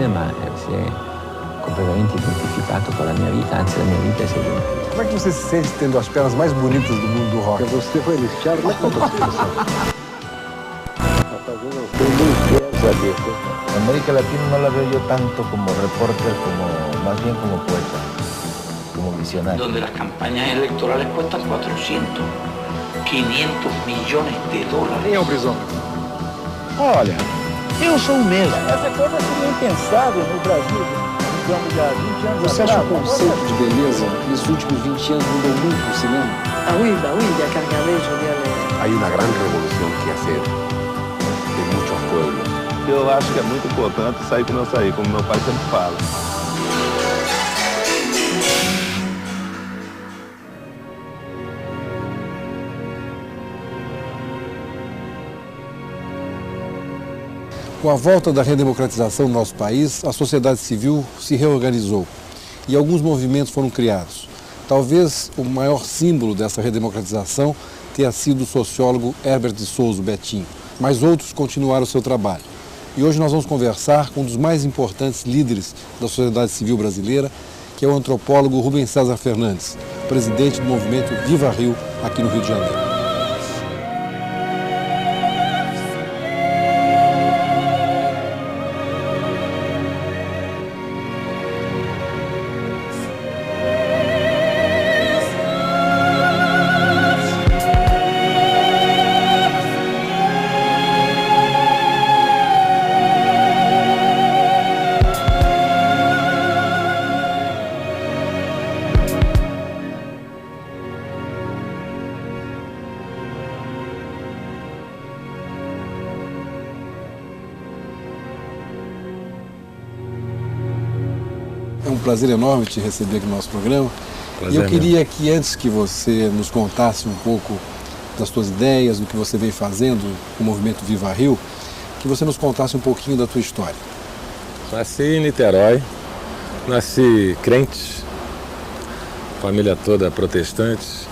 cinema si è completamente identificato con la mia vita, anzi la mia vita è seguente. Como é que você se sente tendo as pernas mais bonitas do mundo do rock? Você foi lixado na competição. América Latina no la veo yo tanto como reporter, más bien como poeta, como visionario. Donde las campañas electorales cuestan 400, 500 millones de dólares. Quem é o Brizola? Olha, eu sou o mesmo. Essa coisa seria impensável no Brasil, digamos, há 20 anos Você atrás. acha que o conceito de beleza nos últimos 20 anos mudou muito no cinema? Ah oui, il y a Cargalet, Julián. Hay una gran revolución que hacer de muchos pueblos. Eu acho que é muito importante sair como eu saí, como meu pai sempre fala. Com a volta da redemocratização no nosso país, a sociedade civil se reorganizou e alguns movimentos foram criados. Talvez o maior símbolo dessa redemocratização tenha sido o sociólogo Herbert de Souza, Betinho, mas outros continuaram o seu trabalho. E hoje nós vamos conversar com um dos mais importantes líderes da sociedade civil brasileira, que é o antropólogo Rubens César Fernandes, presidente do movimento Viva Rio, aqui no Rio de Janeiro. É um prazer enorme te receber aqui no nosso programa. E eu queria que antes que você nos contasse um pouco das suas ideias, do que você vem fazendo com o movimento Viva Rio, que você nos contasse um pouquinho da tua história. Nasci em Niterói, nasci crente, família toda protestante,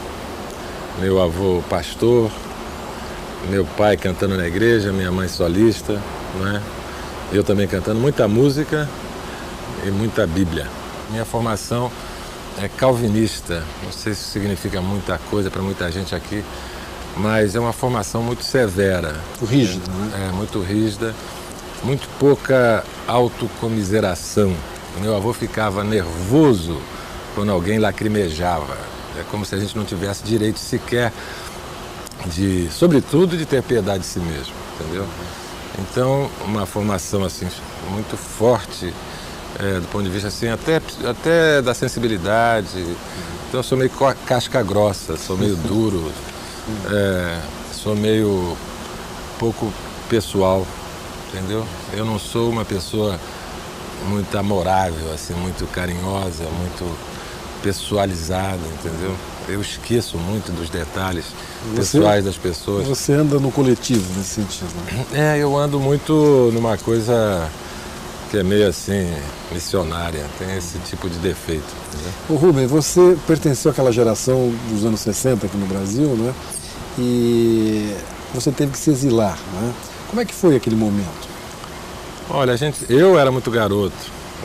meu avô pastor, meu pai cantando na igreja, minha mãe solista, né? Eu também cantando muita música e muita Bíblia. Minha formação é calvinista, não sei se significa muita coisa para muita gente aqui, mas é uma formação muito severa. Muito rígida, né? É, muito rígida, muito pouca autocomiseração. Meu avô ficava nervoso quando alguém lacrimejava. É como se a gente não tivesse direito sequer de, sobretudo, de ter piedade de si mesmo, entendeu? Então, uma formação assim muito forte, do ponto de vista assim, até da sensibilidade. Então eu sou meio casca grossa, sou meio duro, sou meio pouco pessoal, entendeu? Eu não sou uma pessoa muito amorável, assim, muito carinhosa, muito pessoalizada, entendeu? Eu esqueço muito dos detalhes pessoais das pessoas. Você anda no coletivo nesse sentido, né? Eu ando muito numa coisa que é meio assim, missionária, tem esse tipo de defeito. Entendeu? Ô Rubem, você pertenceu àquela geração dos anos 60 aqui no Brasil, né? E você teve que se exilar, né? Como é que foi aquele momento? Olha, eu era muito garoto,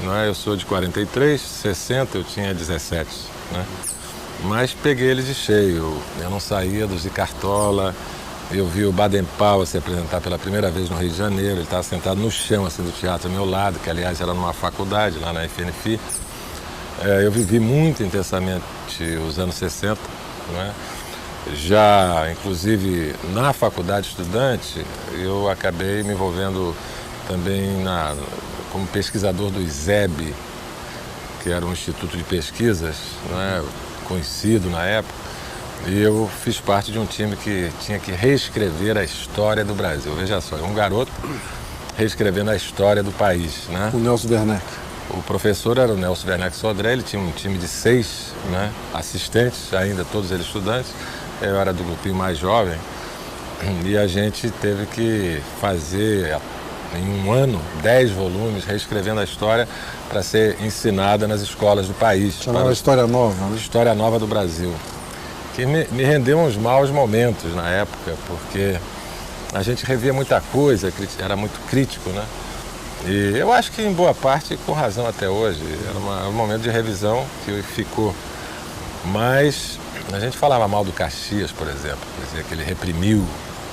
né? Eu sou de 43, 60 eu tinha 17, né? Mas peguei ele de cheio, eu não saía do Zica Cartola. Eu vi o Baden Powell se apresentar pela primeira vez no Rio de Janeiro, ele estava sentado no chão assim, do teatro ao meu lado, que aliás era numa faculdade, lá na FNFI. Eu vivi muito intensamente os anos 60, né? Já, inclusive, na faculdade estudante, eu acabei me envolvendo também como pesquisador do ISEB, que era um instituto de pesquisas, né, conhecido na época. E eu fiz parte de um time que tinha que reescrever a história do Brasil. Veja só, um garoto reescrevendo a história do país, né? O Nelson Werneck. O professor era o Nelson Werneck Sodré, ele tinha um time de 6, né, assistentes, ainda todos eles estudantes. Eu era do grupinho mais jovem e a gente teve que fazer, em um ano, 10 volumes, reescrevendo a história para ser ensinada nas escolas do país. Chamava História Nova, né? História Nova do Brasil. Que me rendeu uns maus momentos na época, porque a gente revia muita coisa, era muito crítico, né? E eu acho que em boa parte com razão até hoje. Era um momento de revisão que ficou. Mas a gente falava mal do Caxias, por exemplo, dizia que ele reprimiu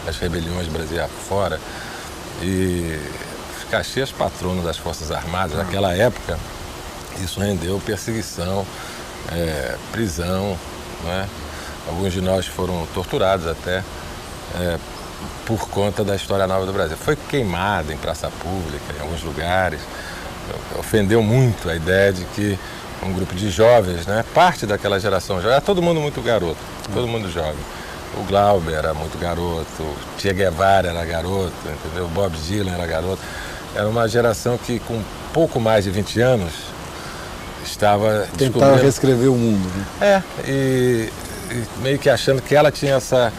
as rebeliões do Brasil afora. E Caxias, patrono das Forças Armadas, naquela época, isso rendeu perseguição, prisão, né? Alguns de nós foram torturados até por conta da História Nova do Brasil. Foi queimado em praça pública, em alguns lugares. Ofendeu muito a ideia de que um grupo de jovens, né, parte daquela geração jovem, era todo mundo muito garoto, todo mundo jovem. O Glauber era muito garoto, o Che Guevara era garoto, entendeu? O Bob Dylan era garoto. Era uma geração que com pouco mais de 20 anos estava tentava reescrever o mundo, né? E meio que achando que ela tinha essa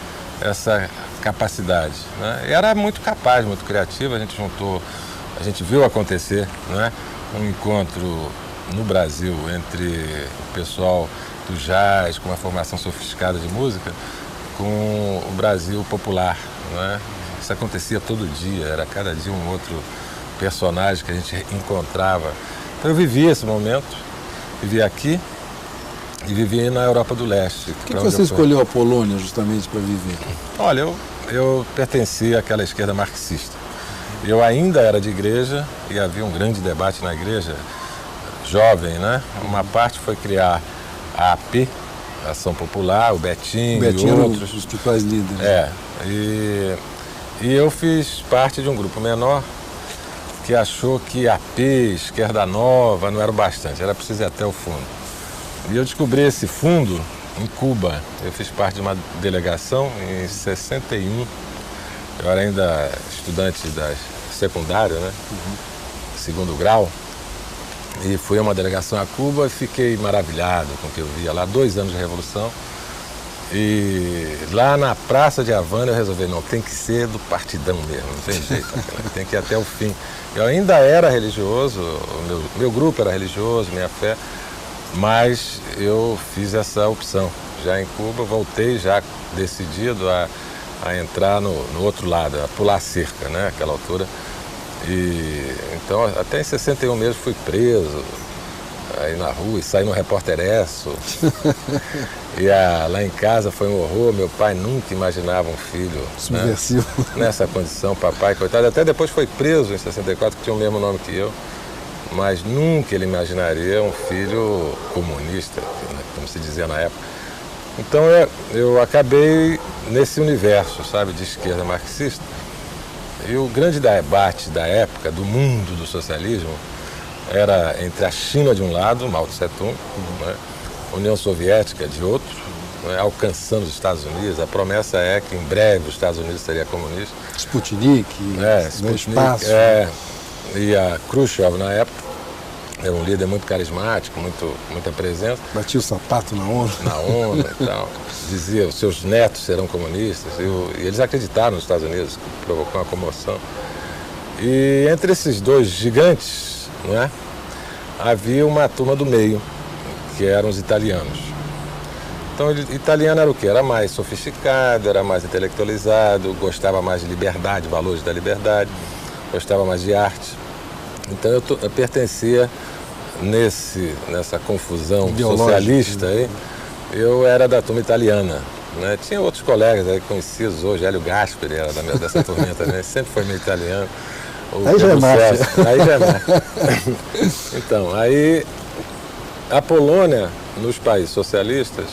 capacidade, né? E era muito capaz, muito criativa. A gente viu acontecer, né, um encontro no Brasil entre o pessoal do jazz, com uma formação sofisticada de música, com o Brasil popular, né? Isso acontecia todo dia, era cada dia um outro personagem que a gente encontrava. Então eu vivi esse momento, vivi aqui e vivi na Europa do Leste. Por que você escolheu a Polônia justamente para viver? Olha, eu pertencia àquela esquerda marxista. Eu ainda era de igreja e havia um grande debate na igreja, jovem, né? Uma parte foi criar a AP, a Ação Popular, o Betinho e outros. Os principais líderes. E eu fiz parte de um grupo menor que achou que AP, Esquerda Nova, não era o bastante, era preciso ir até o fundo. E eu descobri esse fundo em Cuba. Eu fiz parte de uma delegação em 61. Eu era ainda estudante da secundária, né? Segundo grau. E fui a uma delegação a Cuba e fiquei maravilhado com o que eu via lá. 2 anos de Revolução. E lá na Praça de Havana eu resolvi, não, tem que ser do partidão mesmo, não tem jeito, tem que ir até o fim. Eu ainda era religioso, meu grupo era religioso, minha fé, mas eu fiz essa opção. Já em Cuba, voltei já decidido a entrar no outro lado, a pular a cerca, né, naquela altura. E então até em 61 mesmo fui preso aí na rua e saí no Repórter Esso. E lá em casa foi um horror, meu pai nunca imaginava um filho, subversivo, né, nessa condição, papai, coitado. Até depois foi preso em 64, que tinha o mesmo nome que eu, mas nunca ele imaginaria um filho comunista, né, como se dizia na época. Então eu acabei nesse universo, sabe, de esquerda marxista. E o grande debate da época, do mundo do socialismo, era entre a China de um lado, Mao Tse Tung, né, União Soviética de outro, né, alcançando os Estados Unidos. A promessa é que em breve os Estados Unidos seria comunista. Sputnik, Sputnik, espaço. E a Khrushchev, na época, era um líder muito carismático, muita presença. Batia o sapato na ONU. Na ONU e tal. Dizia, os seus netos serão comunistas. E eles acreditaram nos Estados Unidos, provocou uma comoção. E entre esses dois gigantes, não é, havia uma turma do meio, que eram os italianos. Então, o italiano era o quê? Era mais sofisticado, era mais intelectualizado, gostava mais de liberdade, valores da liberdade, gostava mais de arte. Então, eu pertencia nessa confusão socialista aí, eu era da turma italiana, né? Tinha outros colegas aí conhecidos hoje, Hélio Gasperi era dessa turminha também, sempre foi meio italiano. Aí já é máfia. Aí já é máfia. Então, aí a Polônia, nos países socialistas,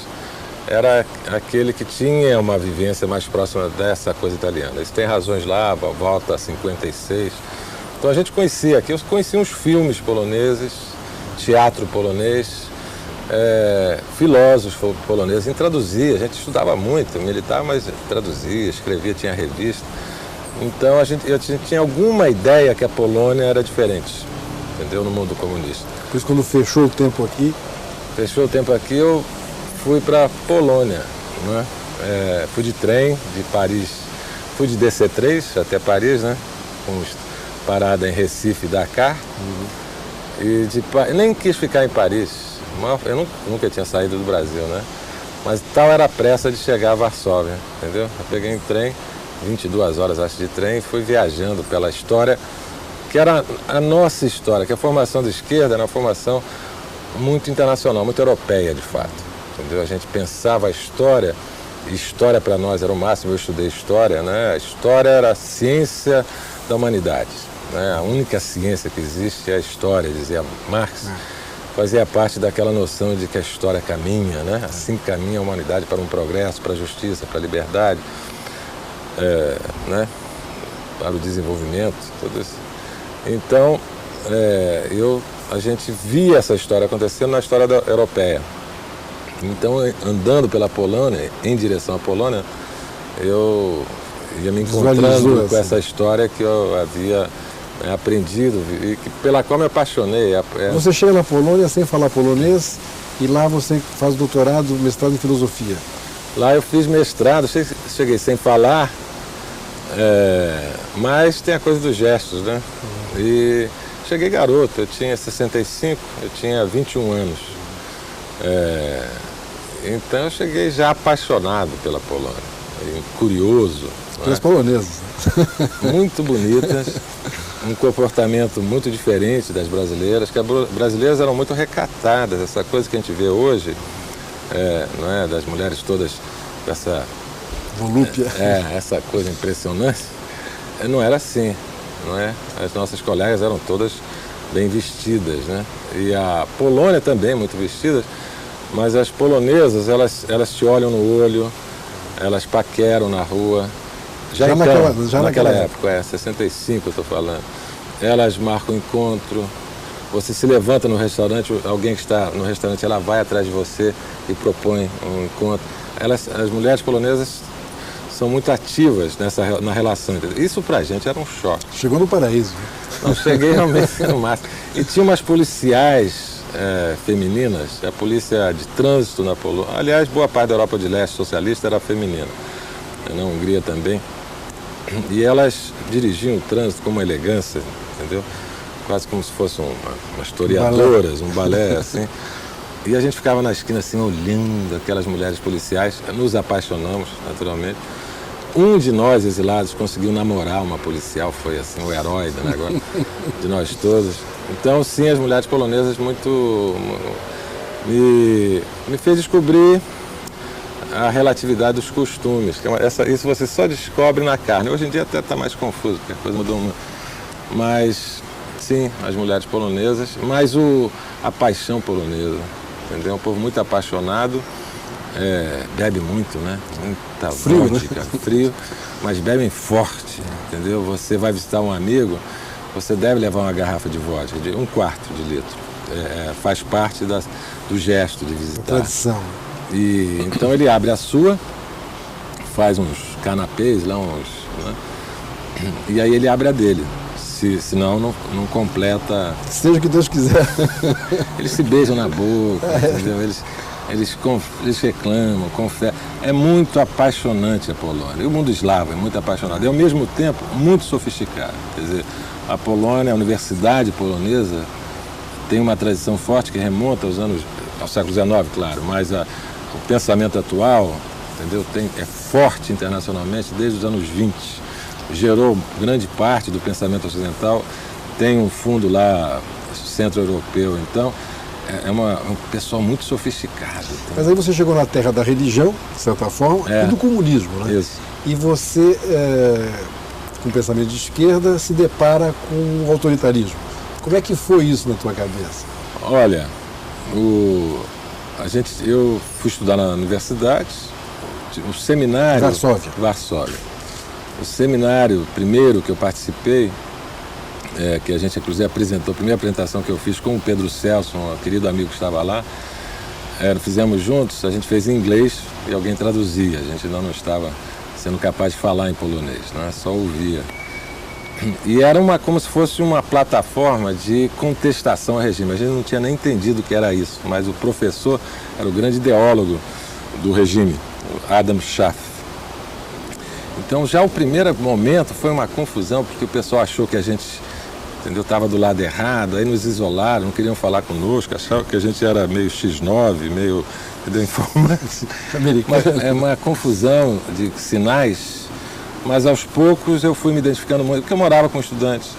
era aquele que tinha uma vivência mais próxima dessa coisa italiana. Eles têm razões lá, volta a 56. Então a gente conhecia aqui, eu conhecia uns filmes poloneses, teatro polonês, filósofos poloneses, e traduzia, a gente estudava muito, militar, mas traduzia, escrevia, tinha revista. Então a gente tinha alguma ideia que a Polônia era diferente, entendeu, no mundo comunista. Por isso, quando fechou o tempo aqui... Fechou o tempo aqui, eu fui para a Polônia, né? Fui de trem de Paris, fui de DC3 até Paris, né? Com parada em Recife e Dakar. E nem quis ficar em Paris, eu nunca tinha saído do Brasil, né? Mas tal era a pressa de chegar a Varsóvia, entendeu? Eu peguei um trem, 22 horas acho de trem, e fui viajando pela história que era a nossa história, que a formação de esquerda era uma formação muito internacional, muito europeia, de fato. Entendeu? A gente pensava a história, e história para nós era o máximo. Eu estudei história, né? A história era a ciência da humanidade, né? A única ciência que existe é a história, dizia Marx. Fazia parte daquela noção de que a história caminha, né? Assim caminha a humanidade para um progresso, para a justiça, para a liberdade, né? Para o desenvolvimento, tudo isso. Então, a gente via essa história acontecendo na história europeia. Então, andando pela Polônia, em direção à Polônia, eu ia me encontrando com essa história que eu havia aprendido e pela qual me apaixonei. Você chega na Polônia sem falar polonês e lá você faz doutorado, mestrado em filosofia. Lá eu fiz mestrado, cheguei sem falar, mas tem a coisa dos gestos, né? E cheguei garoto, eu tinha 65, eu tinha 21 anos. Então eu cheguei já apaixonado pela Polônia, curioso. Pelas polonesas. Muito bonitas, um comportamento muito diferente das brasileiras, que as brasileiras eram muito recatadas, essa coisa que a gente vê hoje, não é, das mulheres todas com essa volúpia, essa coisa impressionante, não era assim, não é? As nossas colegas eram todas bem vestidas, né? E a Polônia também muito vestidas, mas as polonesas, elas te olham no olho, elas paqueram na rua. Já naquela época, 65 eu estou falando. Elas marcam encontro, você se levanta no restaurante, alguém que está no restaurante, ela vai atrás de você e propõe um encontro. As mulheres polonesas são muito ativas na relação. Isso pra gente era um choque. Chegou no paraíso. Não, cheguei realmente no máximo. E tinha umas policiais femininas, a polícia de trânsito na Polônia. Aliás, boa parte da Europa de Leste socialista era feminina, na Hungria também. E elas dirigiam o trânsito com uma elegância, entendeu? Quase como se fossem umas historiadoras, um balé assim. E a gente ficava na esquina assim, olhando aquelas mulheres policiais, nos apaixonamos, naturalmente. Um de nós, exilados, conseguiu namorar uma policial, foi assim, o herói do negócio, de nós todos. Então, sim, as mulheres polonesas muito me fez descobrir a relatividade dos costumes. Isso você só descobre na carne. Hoje em dia até está mais confuso, porque a coisa mudou muito. Mas, sim, as mulheres polonesas, mas a paixão polonesa, entendeu? É um povo muito apaixonado, bebe muito, né? Muita vodka, frio, mas bebem forte, entendeu? Você vai visitar um amigo, você deve levar uma garrafa de vodka, de 1/4 de litro. Faz parte do gesto de visitar. Tradição. E então ele abre a sua, faz uns canapês lá, né? E aí ele abre a dele. Senão não completa. Seja o que Deus quiser. Eles se beijam na boca, entendeu? Eles reclamam, confessam. É muito apaixonante a Polônia. E o mundo eslavo é muito apaixonado. E ao mesmo tempo muito sofisticado. Quer dizer, a Polônia, a universidade polonesa, tem uma tradição forte que remonta ao século XIX, claro, mas o pensamento atual, entendeu? É forte internacionalmente desde os anos 20. Gerou grande parte do pensamento ocidental, tem um fundo lá, centro-europeu, então um pessoal muito sofisticado. Então. Mas aí você chegou na terra da religião, de certa forma, e do comunismo, né? Isso. E você, com pensamento de esquerda, se depara com o autoritarismo. Como é que foi isso na tua cabeça? Olha, eu fui estudar na universidade, o seminário... Varsóvia. O seminário primeiro que eu participei, que a gente inclusive apresentou, a primeira apresentação que eu fiz com o Pedro Celso, um querido amigo que estava lá, fizemos juntos, a gente fez em inglês e alguém traduzia, a gente ainda não estava sendo capaz de falar em polonês, né? Só ouvia. E era como se fosse uma plataforma de contestação ao regime. A gente não tinha nem entendido o que era isso, mas o professor era o grande ideólogo do regime, Adam Schaff. Então já o primeiro momento foi uma confusão, porque o pessoal achou que a gente, entendeu, estava do lado errado, aí nos isolaram, não queriam falar conosco, achavam que a gente era meio X9, meio, entendeu, informante. É uma confusão de sinais, mas aos poucos eu fui me identificando muito, porque eu morava com estudantes,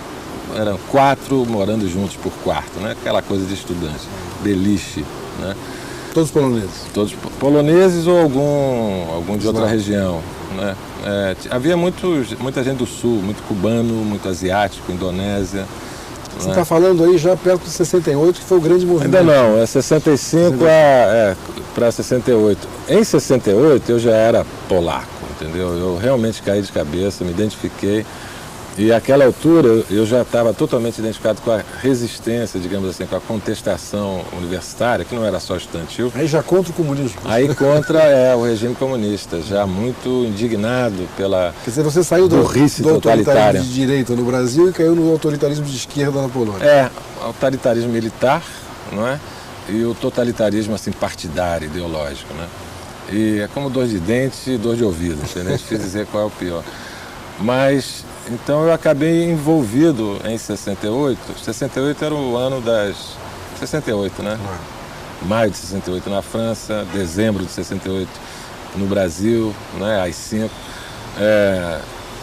eram 4 morando juntos por quarto, né? Aquela coisa de estudante, beliche, né? Todos poloneses? Todos poloneses ou algum de outra região, né? Havia muita gente do sul, muito cubano, muito asiático, Indonésia. Você está falando aí já perto de 68, que foi o grande movimento. Ainda não, é 65 para 68. Em 68 eu já era polaco, entendeu? Eu realmente caí de cabeça, me identifiquei. E àquela altura eu já estava totalmente identificado com a resistência, digamos assim, com a contestação universitária, que não era só estudantil. Aí já contra o comunismo. Aí contra o regime comunista, já muito indignado pela Quer dizer, você saiu do autoritarismo de direita no Brasil e caiu no autoritarismo de esquerda na Polônia. Autoritarismo militar, não é? E o totalitarismo assim, partidário, ideológico, né? E é como dor de dente e dor de ouvido, entendeu? É difícil dizer qual é o pior. Mas, então eu acabei envolvido em 68. 68 era o ano das... 68, né? Maio de 68 na França, dezembro de 68 no Brasil, né? AI-5.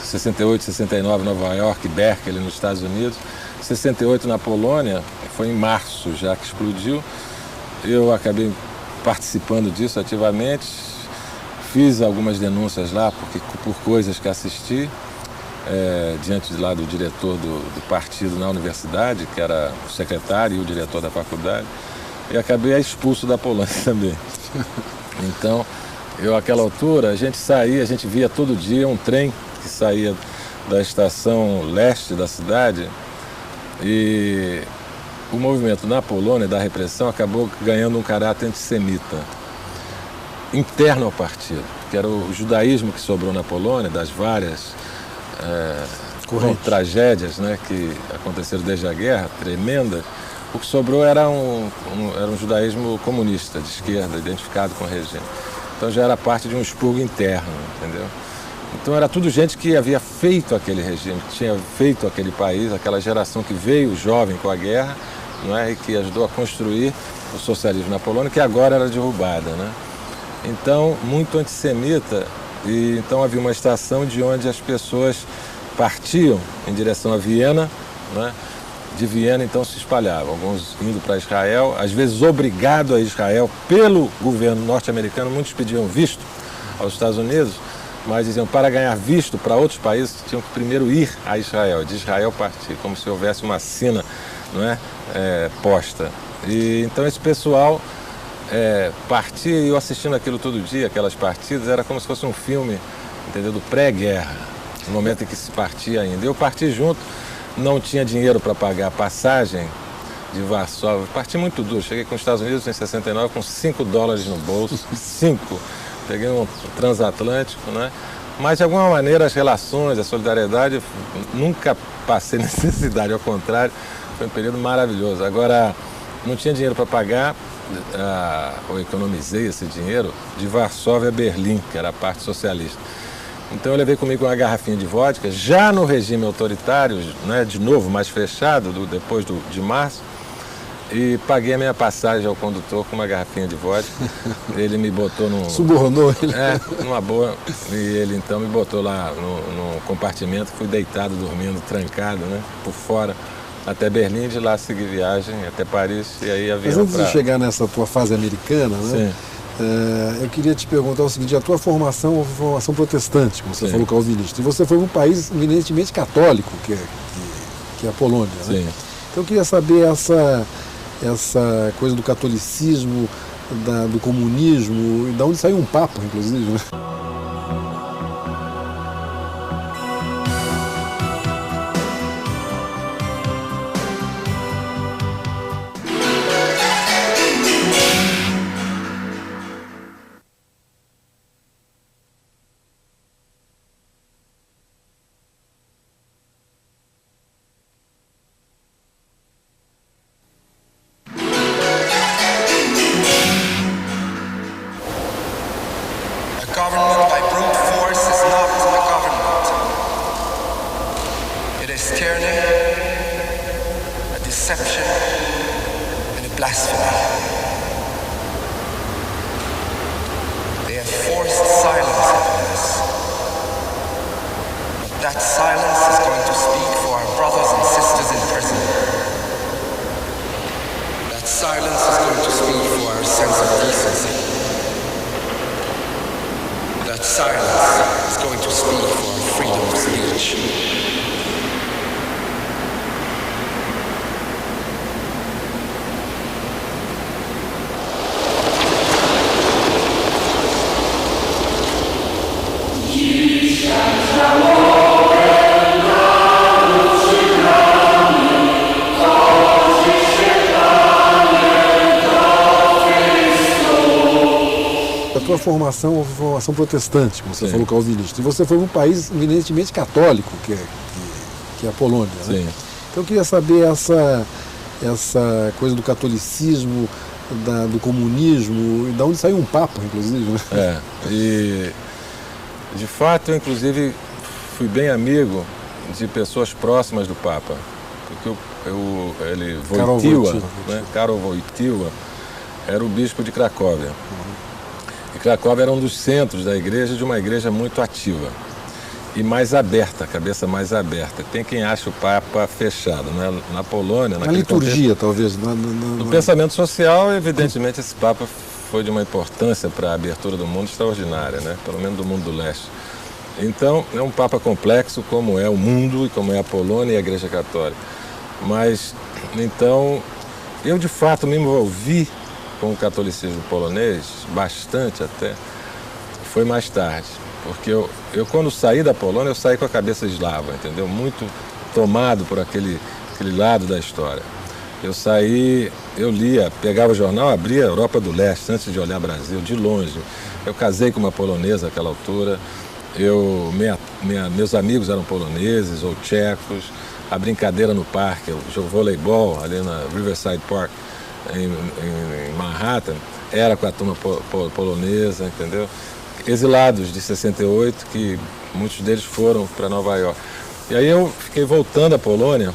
68, 69 Nova York, Berkeley nos Estados Unidos. 68 na Polônia, foi em março já que explodiu. Eu acabei participando disso ativamente. Fiz algumas denúncias lá por coisas que assisti. Diante de lá do diretor do partido na universidade, que era o secretário e o diretor da faculdade, e acabei expulso da Polônia também. Então, àquela altura, a gente via todo dia um trem que saía da estação leste da cidade, e o movimento na Polônia da repressão acabou ganhando um caráter antissemita, interno ao partido, que era o judaísmo que sobrou na Polônia, das várias tragédias, né, que aconteceram desde a guerra, tremenda. O que sobrou era um judaísmo comunista, de esquerda, identificado com o regime. Então já era parte de um expurgo interno, entendeu? Então era tudo gente que havia feito aquele regime, que tinha feito aquele país, aquela geração que veio jovem com a guerra, não é, e que ajudou a construir o socialismo na Polônia, que agora era derrubada, né? Então, muito antissemita. E então havia uma estação de onde as pessoas partiam em direção a Viena, né? De Viena então se espalhavam, alguns indo para Israel, às vezes obrigado a Israel pelo governo norte-americano. Muitos pediam visto aos Estados Unidos, mas diziam para ganhar visto para outros países tinham que primeiro ir a Israel, de Israel partir, como se houvesse uma sina, não é? Posta. E então esse pessoal partia, e eu assistindo aquilo todo dia, aquelas partidas, era como se fosse um filme, entendeu, do pré-guerra, no momento em que se partia ainda. Eu parti junto, não tinha dinheiro para pagar a passagem de Varsóvia, parti muito duro, cheguei com os Estados Unidos em 69 com $5 no bolso, 5, peguei um transatlântico, né? Mas de alguma maneira as relações, a solidariedade, nunca passei necessidade, ao contrário, foi um período maravilhoso. Agora, não tinha dinheiro para pagar, eu economizei esse dinheiro de Varsóvia a Berlim, que era a parte socialista. Então eu levei comigo uma garrafinha de vodka, já no regime autoritário, né, de novo, mais fechado, depois de março, e paguei a minha passagem ao condutor com uma garrafinha de vodka. Ele me botou num... Subornou ele? Numa boa. E ele então me botou lá no compartimento, fui deitado, dormindo, trancado, né, por fora, até Berlim, de lá seguir viagem até Paris, e aí avião. Mas antes de chegar nessa tua fase americana, né? Eu queria te perguntar o seguinte: a tua formação é uma formação protestante, como você falou, calvinista, e você foi um país eminentemente católico, que é a Polônia, né? Então eu queria saber essa coisa do catolicismo, do comunismo, e de onde saiu um papa, inclusive, né? Governor silence is going to speak for freedom of speech. A tua formação é uma formação protestante, como você falou, calvinista. E você foi um país eminentemente católico, que é a Polônia. Né? Sim. Então eu queria saber essa coisa do catolicismo, do comunismo, e de onde saiu um papa, inclusive. Né? E de fato eu inclusive fui bem amigo de pessoas próximas do Papa. Porque ele Wojtyła, né? Karol Wojtyła, era o bispo de Cracóvia. E Cracóvia era um dos centros da igreja, de uma igreja muito ativa e mais aberta, cabeça mais aberta. Tem quem acha o Papa fechado, né? Na Polônia, na liturgia, talvez. No pensamento social, evidentemente, esse Papa foi de uma importância para a abertura do mundo extraordinária, né? Pelo menos do mundo do leste. Então, é um Papa complexo, como é o mundo e como é a Polônia e a Igreja Católica. Mas, então, eu de fato me envolvi com o catolicismo polonês, bastante até, foi mais tarde. Porque eu quando saí da Polônia, eu saí com a cabeça eslava, entendeu? Muito tomado por aquele lado da história. Eu saí, eu lia, pegava o jornal, abria a Europa do Leste, antes de olhar Brasil, de longe. Eu casei com uma polonesa naquela altura, meus amigos eram poloneses ou tchecos, a brincadeira no parque, o jogo voleibol ali na Riverside Park, em Manhattan, era com a turma polonesa, entendeu? Exilados de 68, que muitos deles foram para Nova York. E aí eu fiquei voltando à Polônia,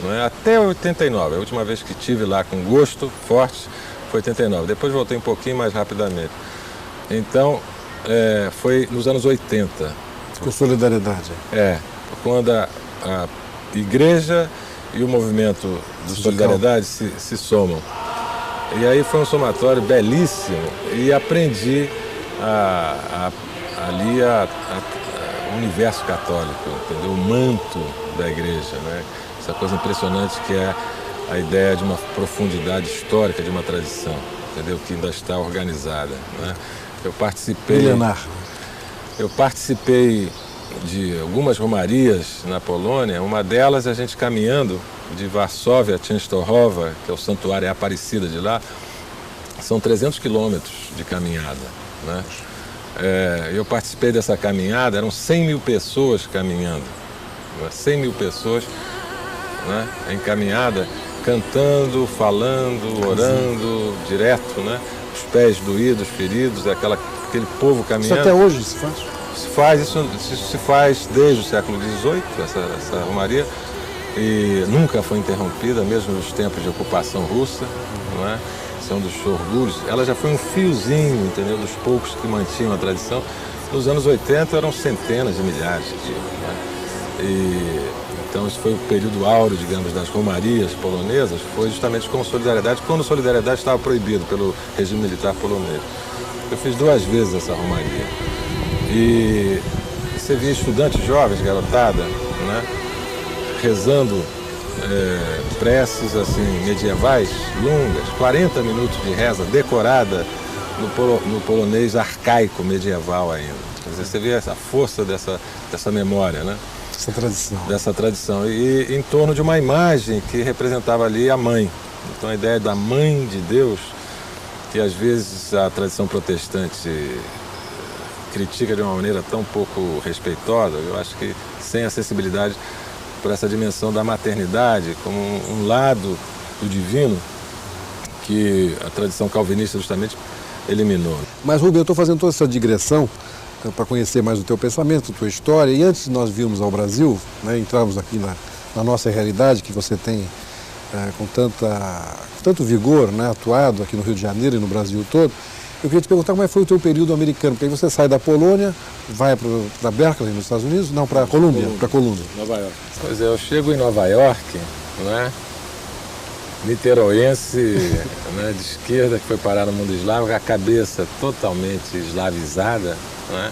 não é, até 89. A última vez que estive lá com gosto forte foi 89. Depois voltei um pouquinho mais rapidamente. Então, foi nos anos 80. Com Solidariedade. Quando a igreja e o movimento de Solidariedade se somam. E aí foi um somatório belíssimo e aprendi ali o universo católico, entendeu? O manto da igreja, né? Essa coisa impressionante que é a ideia de uma profundidade histórica de uma tradição, entendeu? Que ainda está organizada, né? Eu participei de algumas romarias na Polônia, uma delas a gente caminhando de Varsóvia a Częstochowa, que é o santuário Aparecida de lá, são 300 quilômetros de caminhada, né? Eu participei dessa caminhada, eram 100 mil pessoas caminhando, né? 100 mil pessoas, né? Em caminhada, cantando, falando, orando, direto, né? Os pés doídos, feridos, aquele povo caminhando. Isso até hoje se faz? Isso se faz desde o século XVIII, essa romaria, e nunca foi interrompida, mesmo nos tempos de ocupação russa, não é? Esse é um dos orgulhos. Ela já foi um fiozinho, entendeu, dos poucos que mantinham a tradição. Nos anos 80 eram centenas de milhares de, né? Então esse foi o período áureo, digamos, das romarias polonesas, foi justamente com Solidariedade, quando Solidariedade estava proibido pelo regime militar polonês. Eu fiz 2 vezes essa romaria. E você via estudantes jovens, garotada, né, rezando preces assim, medievais, longas, 40 minutos de reza decorada no polonês arcaico medieval ainda. Quer dizer, você vê essa força dessa memória, né? Dessa tradição. E em torno de uma imagem que representava ali a mãe. Então a ideia da mãe de Deus, que às vezes a tradição protestante critica de uma maneira tão pouco respeitosa, eu acho que sem acessibilidade por essa dimensão da maternidade como um lado do divino que a tradição calvinista justamente eliminou. Mas, Rubem, eu estou fazendo toda essa digressão para conhecer mais o teu pensamento, a tua história, e antes de nós virmos ao Brasil, né, entrarmos aqui na nossa realidade que você tem com tanto vigor, né, atuado aqui no Rio de Janeiro e no Brasil todo, eu queria te perguntar como foi o teu período americano, porque aí você sai da Polônia, vai para Berkeley, nos Estados Unidos, não, para Colômbia, Nova York. Pois é, eu chego em Nova York, né, niteroense, né, de esquerda, que foi parar no mundo islâmico, a cabeça totalmente eslavizada, né,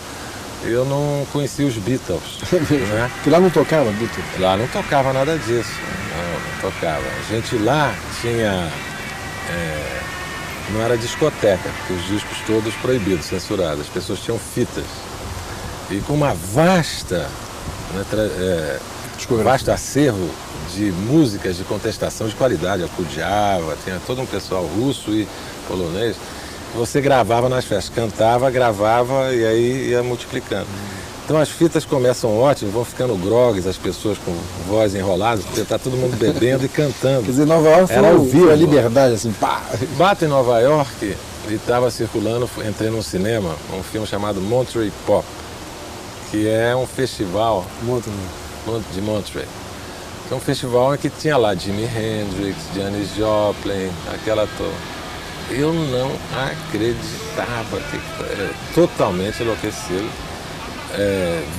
eu não conhecia os Beatles. Né? Porque lá não tocava Beatles? Lá não tocava nada disso. Não tocava. A gente lá tinha... não era discoteca, porque os discos todos proibidos, censurados. As pessoas tinham fitas. E com uma vasta, vasto acervo de músicas de contestação de qualidade, Akudjava, tinha todo um pessoal russo e polonês. Você gravava nas festas, cantava, gravava e aí ia multiplicando. Então as fitas começam ótimas, vão ficando grogues, as pessoas com voz enrolada, porque tá todo mundo bebendo e cantando. Quer dizer, Nova York era ao vivo, a liberdade, assim, pá! Bato em Nova York e estava circulando, entrei num cinema, um filme chamado Monterey Pop, que é um festival de Monterey. É um festival em que tinha lá Jimi Hendrix, Janis Joplin, aquela toda. Eu não acreditava, totalmente enlouquecido.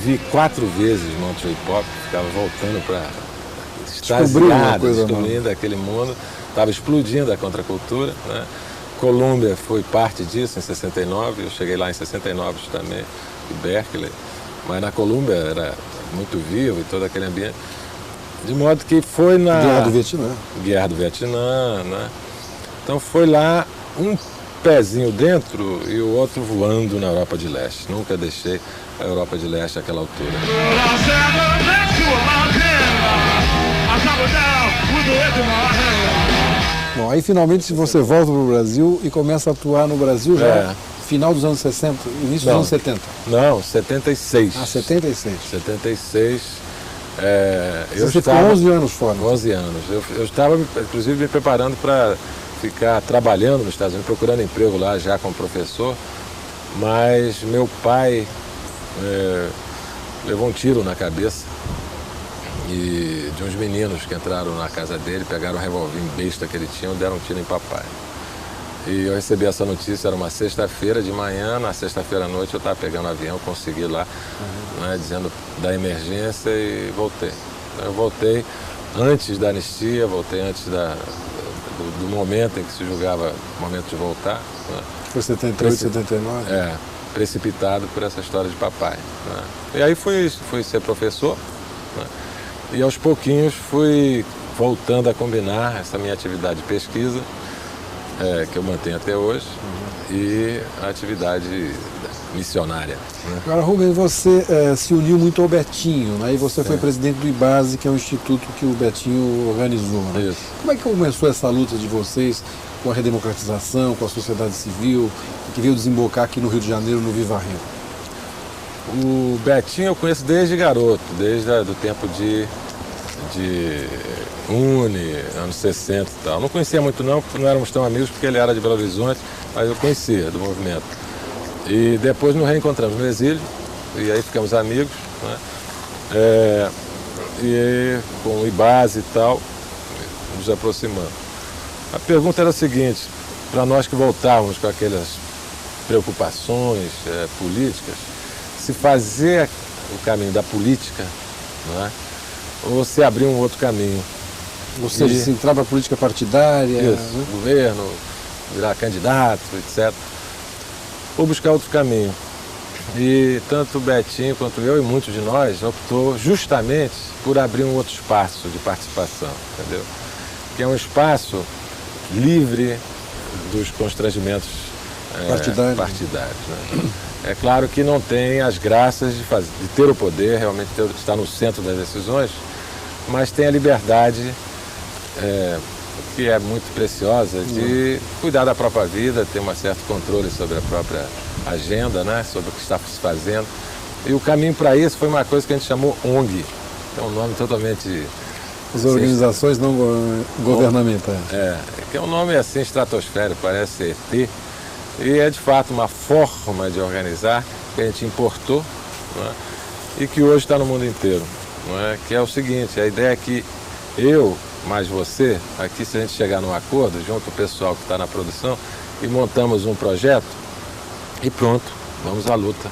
Vi 4 vezes Monterey Pop, ficava voltando para extasiado, descobrindo aquele mundo. Estava explodindo a contracultura. Né? Colômbia foi parte disso em 69, eu cheguei lá em 69 também, em Berkeley. Mas na Colômbia era muito vivo e todo aquele ambiente. De modo que foi na... Guerra do Vietnã. Guerra do Vietnã, né? Então foi lá um pezinho dentro e o outro voando na Europa de Leste. Nunca deixei a Europa de Leste àquela altura. Bom, aí finalmente você volta para o Brasil e começa a atuar no Brasil já final dos anos 60, início dos anos 70. Não, 76. Ah, 76. 76. Você ficou 11 anos fora. 11 anos. Eu estava, inclusive, me preparando para ficar trabalhando nos Estados Unidos, procurando emprego lá já como professor, mas meu pai levou um tiro na cabeça e de uns meninos que entraram na casa dele, pegaram um revólver besta que ele tinha e deram um tiro em papai. E eu recebi essa notícia, era uma sexta-feira de manhã, na sexta-feira à noite eu estava pegando avião, consegui lá, né, dizendo da emergência e voltei. Então, eu voltei antes da anistia, voltei antes do momento em que se julgava o momento de voltar. Né? Foi 78, 79? Precipitado por essa história de papai. Né? E aí fui ser professor, né? E aos pouquinhos fui voltando a combinar essa minha atividade de pesquisa, que eu mantenho até hoje, e a atividade missionária. Né? Agora, Rubens, você se uniu muito ao Betinho, né? E você foi presidente do IBASE, que é um instituto que o Betinho organizou. Né? Isso. Como é que começou essa luta de vocês com a redemocratização, com a sociedade civil, que veio desembocar aqui no Rio de Janeiro, no Viva Rio? O Betinho eu conheço desde garoto, desde o tempo de Uni, anos 60 e tal. Não conhecia muito não, porque não éramos tão amigos, porque ele era de Belo Horizonte, mas eu conhecia do movimento. E depois nos reencontramos no exílio, e aí ficamos amigos, né? E com o IBASE e tal, nos aproximamos. A pergunta era a seguinte, para nós que voltávamos com aquelas preocupações políticas, se fazer o caminho da política, né? Ou se abrir um outro caminho. Ou seja, se entrar para a política partidária, isso, governo, virar candidato, etc. Ou buscar outro caminho. E tanto o Betinho quanto eu e muitos de nós optou justamente por abrir um outro espaço de participação, entendeu? Que é um espaço livre dos constrangimentos partidários. Né? É claro que não tem as graças de ter o poder, realmente estar no centro das decisões, mas tem a liberdade, que é muito preciosa, de cuidar da própria vida, ter um certo controle sobre a própria agenda, né, sobre o que está se fazendo. E o caminho para isso foi uma coisa que a gente chamou ONG, que é um nome totalmente... As organizações não governamentais. Que é um nome assim estratosférico, parece ET. E é de fato uma forma de organizar que a gente importou, né, e que hoje está no mundo inteiro. Né, que é o seguinte, a ideia é que eu, mais você, aqui se a gente chegar num acordo, junto com o pessoal que está na produção, e montamos um projeto, e pronto, vamos à luta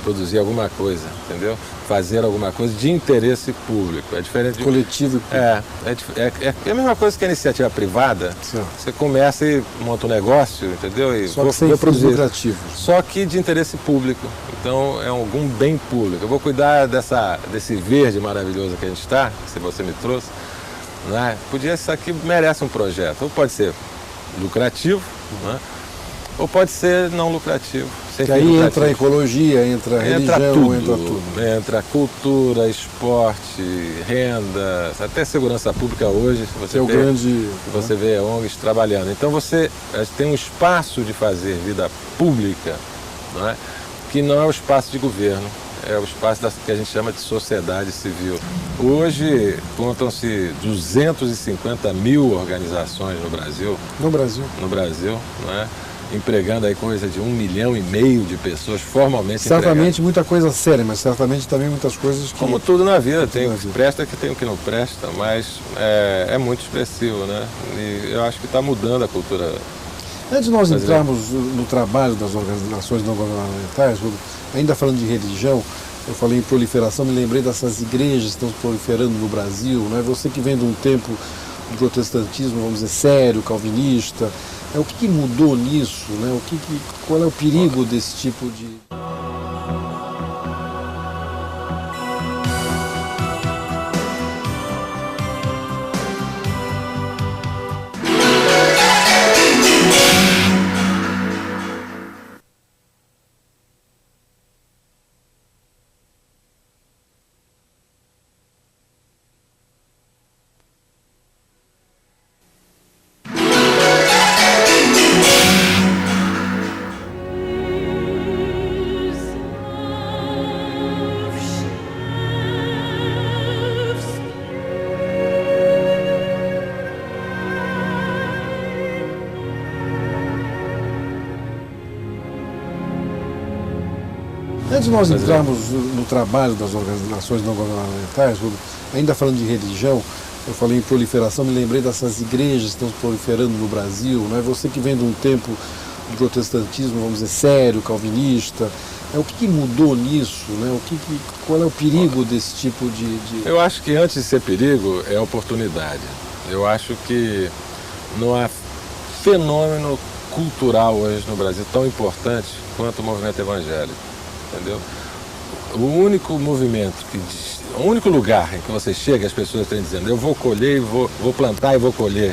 produzir alguma coisa, entendeu? Fazer alguma coisa de interesse público. É diferente de... Coletivo. É a mesma coisa que a iniciativa privada. Sim. Você começa e monta um negócio, entendeu? E só que sem fins lucrativos. Só que de interesse público. Então é algum bem público. Eu vou cuidar desse verde maravilhoso que a gente está, que você me trouxe. Né? Isso aqui merece um projeto. Ou pode ser lucrativo, né? Ou pode ser não lucrativo. Que aí entra a ecologia, entra a religião, entra tudo. Entra cultura, esporte, renda, até segurança pública hoje. Você vê ONGs trabalhando. Então você tem um espaço de fazer vida pública, não é? Que não é o espaço de governo, é o espaço que a gente chama de sociedade civil. Hoje contam-se 250 mil organizações no Brasil. No Brasil, não é? Empregando aí coisa de 1,5 milhão de pessoas formalmente certamente empregadas. Muita coisa séria, mas certamente também muitas coisas que... Como tudo na vida, tem o que presta e tem o que não presta, mas é muito expressivo, né? E eu acho que está mudando a cultura. Antes de nós entrarmos no trabalho das organizações não governamentais, ainda falando de religião, eu falei em proliferação, me lembrei dessas igrejas que estão proliferando no Brasil, né? Você que vem de um tempo do protestantismo, vamos dizer, sério, calvinista, o que mudou nisso, né? Qual é o perigo desse tipo de... Antes de nós entrarmos no trabalho das organizações não governamentais, ainda falando de religião, eu falei em proliferação, me lembrei dessas igrejas que estão proliferando no Brasil, né? Você que vem de um tempo do protestantismo, vamos dizer, sério, calvinista, o que mudou nisso, né? Qual é o perigo desse tipo de... Eu acho que antes de ser perigo, é oportunidade. Eu acho que não há fenômeno cultural hoje no Brasil tão importante quanto o movimento evangélico. Entendeu? O único movimento, o único lugar em que você chega, as pessoas estão dizendo: eu vou colher, vou plantar e vou colher,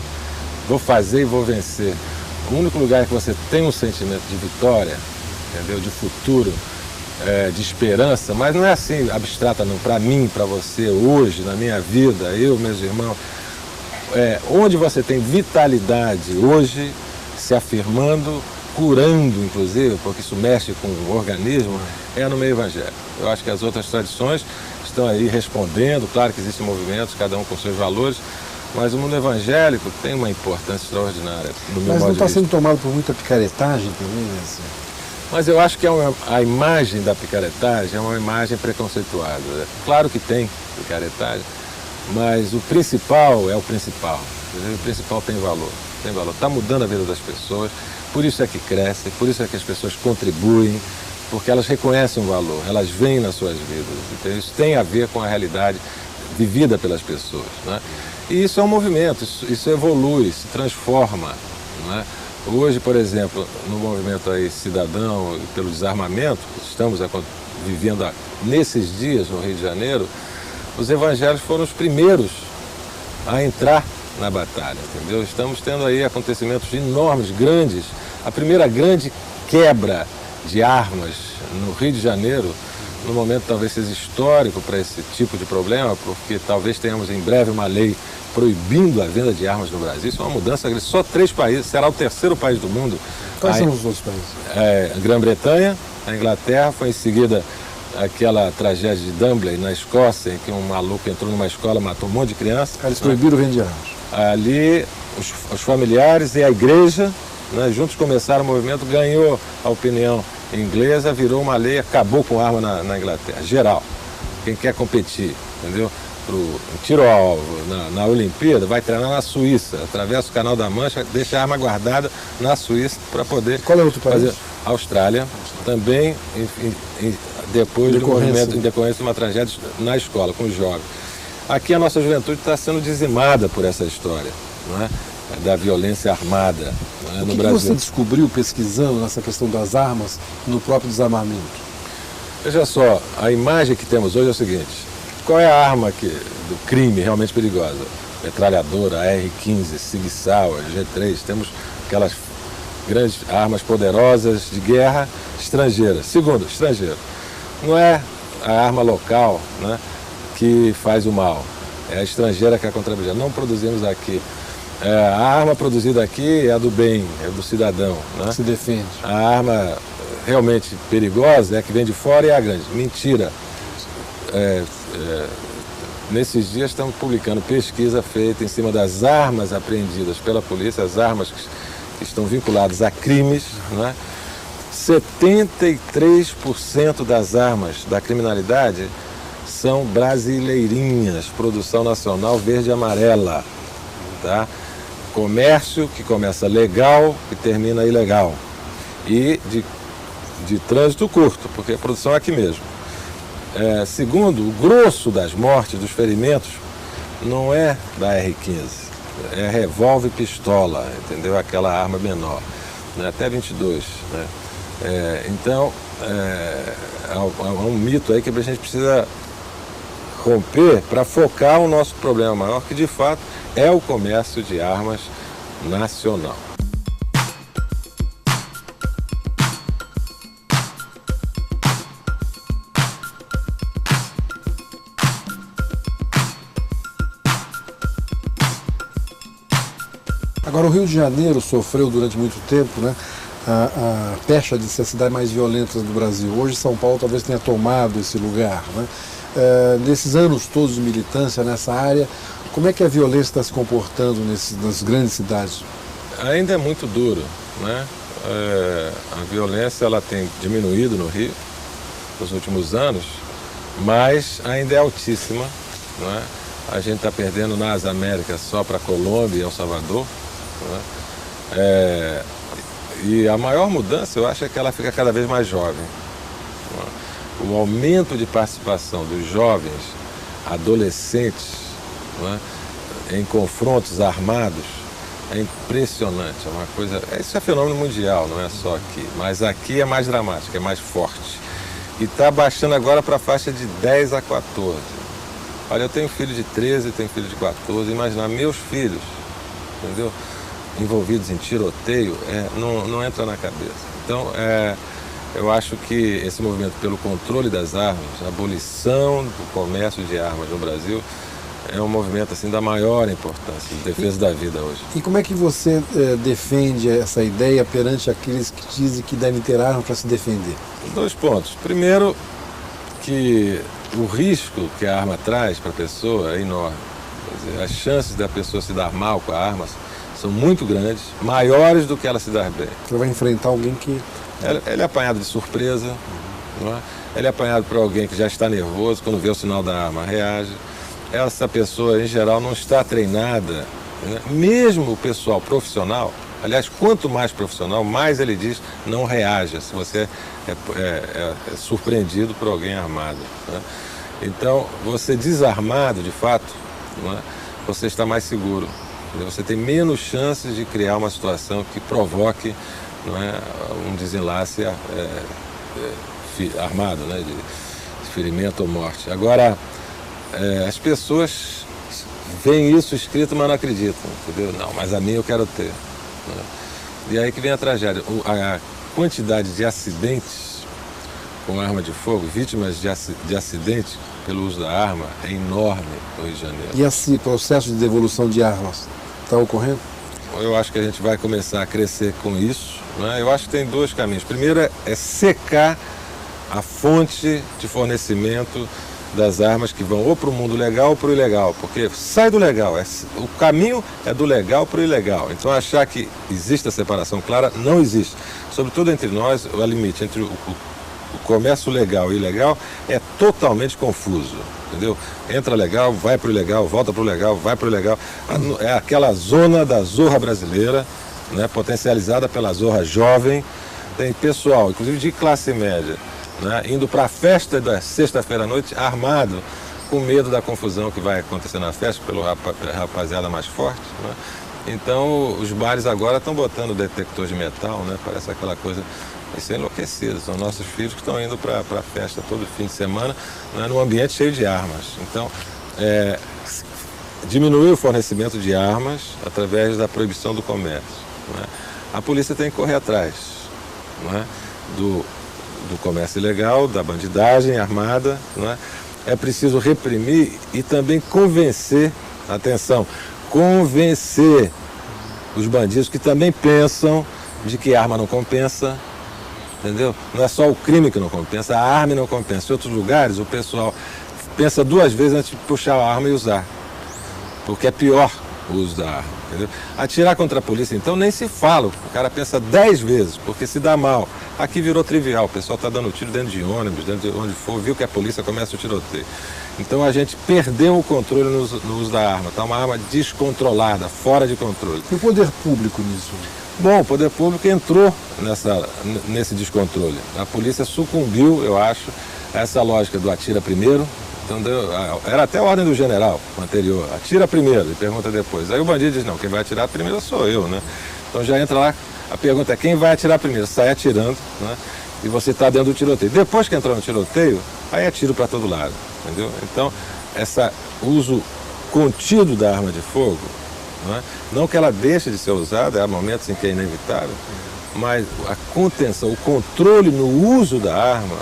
vou fazer e vou vencer. O único lugar em que você tem um sentimento de vitória, entendeu? De futuro, de esperança, mas não é assim abstrata, não. Para mim, para você, hoje, na minha vida, eu, meus irmãos, onde você tem vitalidade hoje, se afirmando, curando, inclusive, porque isso mexe com o organismo, é no meio evangélico. Eu acho que as outras tradições estão aí respondendo, claro que existem movimentos, cada um com seus valores, mas o mundo evangélico tem uma importância extraordinária, no meu modo de vista. Mas não está sendo tomado por muita picaretagem também, né? Mas eu acho que a imagem da picaretagem é uma imagem preconceituada. Claro que tem picaretagem, mas o principal é o principal. O principal tem valor. Está mudando a vida das pessoas. Por isso é que cresce, por isso é que as pessoas contribuem, porque elas reconhecem o valor, elas veem nas suas vidas. Então, isso tem a ver com a realidade vivida pelas pessoas, né? E isso é um movimento, isso evolui, se transforma, né? Hoje, por exemplo, no movimento aí cidadão pelo desarmamento, estamos vivendo nesses dias no Rio de Janeiro, os evangélicos foram os primeiros a entrar na batalha, entendeu? Estamos tendo aí acontecimentos enormes, grandes. A primeira grande quebra de armas no Rio de Janeiro, no momento talvez seja histórico para esse tipo de problema, porque talvez tenhamos em breve uma lei proibindo a venda de armas no Brasil. Isso é uma mudança grande. Só 3 países, será o terceiro país do mundo. Quais são os outros países? A Grã-Bretanha, a Inglaterra, foi em seguida aquela tragédia de Dunblane, na Escócia, em que um maluco entrou numa escola, matou um monte de crianças. Eles proibiram vender armas. Ali, os familiares e a igreja, né, juntos começaram o movimento, ganhou a opinião inglesa, virou uma lei, acabou com arma na Inglaterra, geral. Quem quer competir, entendeu? Pro tiro ao alvo na Olimpíada, vai treinar na Suíça, atravessa o Canal da Mancha, deixa a arma guardada na Suíça para poder... Qual é outro país? A Austrália também depois do movimento, em decorrência de uma tragédia na escola, com os jovens. Aqui a nossa juventude está sendo dizimada por essa história, não é? Da violência armada, não é? No Brasil. O que você descobriu pesquisando nessa questão das armas no próprio desarmamento? Veja só, a imagem que temos hoje é o seguinte: qual é a arma do crime realmente perigosa? Metralhadora, AR-15, Sig Sauer, G3, temos aquelas grandes armas poderosas de guerra estrangeiras. Segundo, estrangeiro. Não é a arma local, né, que faz o mal, é a estrangeira que é contrabandeada. Não produzimos aqui. A arma produzida aqui é a do bem, é do cidadão, né? Se defende. A arma realmente perigosa é a que vem de fora e é a grande. Mentira. Nesses dias estamos publicando pesquisa feita em cima das armas apreendidas pela polícia, as armas que estão vinculadas a crimes, né? 73% das armas da criminalidade são brasileirinhas, produção nacional verde e amarela, tá? Comércio que começa legal e termina ilegal. E de trânsito curto, porque a produção é aqui mesmo. Segundo, o grosso das mortes, dos ferimentos, não é da R-15, é revólver e pistola, entendeu? Aquela arma menor, né? Até 22, né? Então, é um mito aí que a gente precisa romper para focar o nosso problema maior, que de fato é o comércio de armas nacional. Agora, o Rio de Janeiro sofreu durante muito tempo, né, a pecha de ser a cidade mais violenta do Brasil. Hoje, São Paulo talvez tenha tomado esse lugar, né? Nesses anos todos de militância nessa área, como é que a violência está se comportando nas grandes cidades? Ainda é muito duro, né? A violência ela tem diminuído no Rio nos últimos anos, mas ainda é altíssima, né? A gente está perdendo nas Américas só para Colômbia e El Salvador, né? E a maior mudança, eu acho, é que ela fica cada vez mais jovem, né? O aumento de participação dos jovens, adolescentes, né, em confrontos armados é impressionante. É uma coisa, isso é fenômeno mundial, não é só aqui, mas aqui é mais dramático, é mais forte. E está baixando agora para a faixa de 10 a 14. Olha, eu tenho filho de 13, tenho filho de 14, imaginar meus filhos, entendeu? Envolvidos em tiroteio, não entra na cabeça. Então, eu acho que esse movimento pelo controle das armas, a abolição do comércio de armas no Brasil, é um movimento assim, da maior importância, de defesa da vida hoje. E como é que você defende essa ideia perante aqueles que dizem que devem ter armas para se defender? 2 pontos. Primeiro, que o risco que a arma traz para a pessoa é enorme. Quer dizer, as chances da pessoa se dar mal com a arma são muito grandes, maiores do que ela se dar bem. Você vai enfrentar alguém que... Ele é apanhado de surpresa, não é? Ele é apanhado por alguém que já está nervoso, quando vê o sinal da arma, reage. Essa pessoa, em geral, não está treinada, né? Mesmo o pessoal profissional, aliás, quanto mais profissional, mais ele diz, não reaja, se você é surpreendido por alguém armado, né? Então, você desarmado, de fato, não é? Você está mais seguro. Você tem menos chances de criar uma situação que provoque, não é, um desenlace armado, né, de ferimento ou morte. Agora, as pessoas veem isso escrito, mas não acreditam, entendeu? Não, mas a mim eu quero ter, né? E aí que vem a tragédia. A quantidade de acidentes com arma de fogo, vítimas de acidente pelo uso da arma, é enorme no Rio de Janeiro. E esse processo de devolução de armas está ocorrendo? Eu acho que a gente vai começar a crescer com isso, né? Eu acho que tem 2 caminhos. Primeiro é secar a fonte de fornecimento das armas que vão ou para o mundo legal ou para o ilegal, porque sai do legal, o caminho é do legal para o ilegal. Então achar que existe a separação clara, não existe. Sobretudo entre nós, o limite entre o comércio legal e ilegal é totalmente confuso, entendeu? Entra legal, vai para o ilegal, volta para o legal, vai para o ilegal. É aquela zona da zorra brasileira, né, potencializada pela zorra jovem. Tem pessoal, inclusive de classe média, né, indo para a festa da sexta-feira à noite armado, com medo da confusão que vai acontecer na festa pelo rapaziada mais forte, né? Então os bares agora estão botando detector de metal, né? Parece aquela coisa, isso é enlouquecido. São nossos filhos que estão indo para a festa todo fim de semana, né, num ambiente cheio de armas. Então diminuir o fornecimento de armas através da proibição do comércio, né? A polícia tem que correr atrás, né, do comércio ilegal, da bandidagem armada, né? É preciso reprimir e também convencer, atenção, convencer os bandidos que também pensam de que arma não compensa, entendeu? Não é só o crime que não compensa, a arma não compensa. Em outros lugares o pessoal pensa 2 vezes antes de puxar a arma e usar, porque é pior o uso da arma, entendeu? Atirar contra a polícia, então, nem se fala, o cara pensa 10 vezes, porque se dá mal. Aqui virou trivial, o pessoal está dando tiro dentro de ônibus, dentro de onde for, viu que a polícia começa o tiroteio. Então a gente perdeu o controle no uso da arma, está uma arma descontrolada, fora de controle. E o poder público nisso? Bom, o poder público entrou nesse descontrole. A polícia sucumbiu, eu acho, a essa lógica do atira primeiro. Então, era até a ordem do general anterior, atira primeiro e pergunta depois. Aí o bandido diz, não, quem vai atirar primeiro sou eu, né? Então já entra lá, a pergunta é quem vai atirar primeiro, sai atirando, né? E você está dentro do tiroteio. Depois que entrou no tiroteio, aí é tiro para todo lado, entendeu? Então, esse uso contido da arma de fogo, né? Não que ela deixe de ser usada, há momentos em que é inevitável, mas a contenção, o controle no uso da arma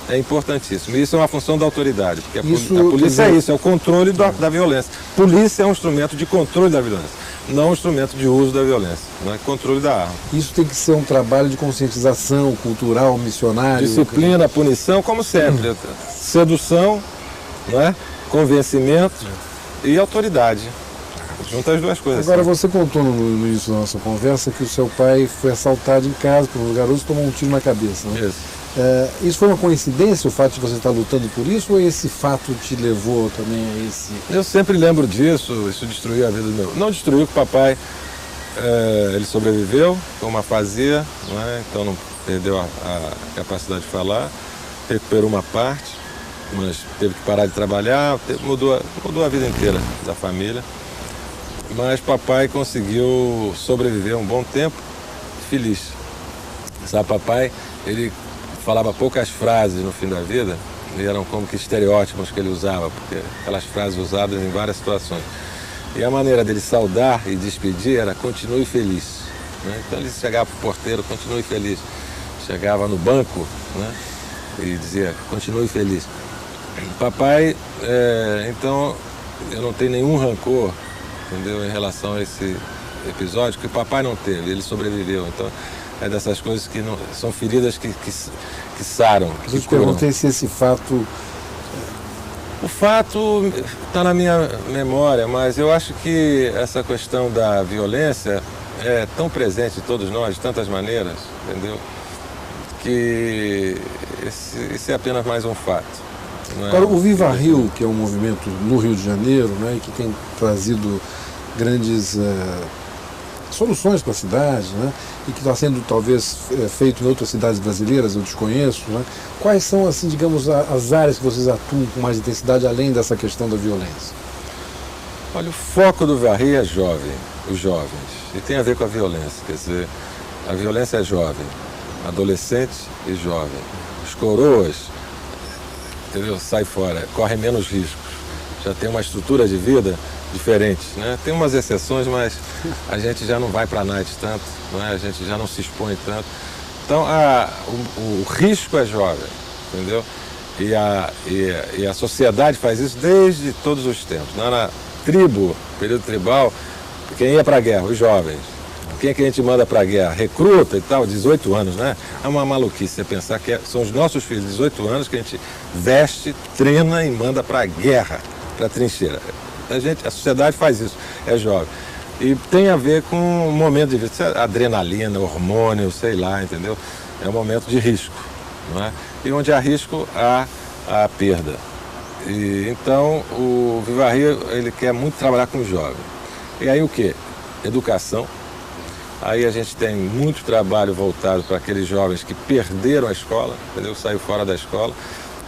é importantíssimo. E isso é uma função da autoridade, porque a polícia é isso, é o controle da violência. Polícia é um instrumento de controle da violência, não um instrumento de uso da violência, não é controle da arma. Isso tem que ser um trabalho de conscientização cultural, missionário. Disciplina, punição, como sempre. Sedução, né? Convencimento e autoridade. Junta as duas coisas. Agora, assim. Você contou no início da nossa conversa que o seu pai foi assaltado em casa por uns garotos e tomou um tiro na cabeça, né? Isso. Isso foi uma coincidência, o fato de você estar lutando por isso, ou esse fato te levou também a esse... Eu sempre lembro disso, isso destruiu a vida do meu... Não destruiu, que o papai, ele sobreviveu, foi uma afasia, né? Então não perdeu a capacidade de falar, recuperou uma parte, mas teve que parar de trabalhar, mudou a vida inteira da família. Mas papai conseguiu sobreviver um bom tempo, feliz. Sabe, papai, ele falava poucas frases no fim da vida, e eram como que estereótipos que ele usava, porque aquelas frases usadas em várias situações. E a maneira dele saudar e despedir era continue feliz, né? Então ele chegava para o porteiro, continue feliz. Chegava no banco, né? E dizia, continue feliz. Papai, então, eu não tenho nenhum rancor, entendeu, em relação a esse episódio, que o papai não teve, ele sobreviveu. Então, é dessas coisas que não, são feridas que saram. Eu te perguntei se esse fato... O fato está na minha memória, mas eu acho que essa questão da violência é tão presente em todos nós, de tantas maneiras, entendeu? Que esse é apenas mais um fato. Agora, o Viva Rio, que é um movimento no Rio de Janeiro, né, que tem trazido grandes soluções para a cidade, né, e que está sendo talvez feito em outras cidades brasileiras, eu desconheço, né? Quais são, assim, digamos, as áreas que vocês atuam com mais intensidade, além dessa questão da violência? Olha, o foco do Viva Rio é jovem, os jovens, e tem a ver com a violência, quer dizer, a violência é jovem, adolescente e jovem. Os coroas, entendeu? Sai fora, correm menos riscos, já tem uma estrutura de vida diferente, né? Tem umas exceções, mas a gente já não vai para a night tanto, né? A gente já não se expõe tanto. Então, o risco é jovem, entendeu? E a sociedade faz isso desde todos os tempos. Na tribo, período tribal, quem ia para a guerra? Os jovens. Quem é que a gente manda para a guerra? Recruta e tal, 18 anos, né? É uma maluquice você pensar que são os nossos filhos, 18 anos, que a gente veste, treina e manda para a guerra, para a trincheira. A sociedade faz isso, é jovem. E tem a ver com um momento de vida, adrenalina, hormônio, sei lá, entendeu? É um momento de risco, não é? E onde há risco, há a perda. E, então, o Viva Rio, ele quer muito trabalhar com os jovens. E aí o quê? Educação, Aí a gente tem muito trabalho voltado para aqueles jovens que perderam a escola, entendeu? Saiu fora da escola.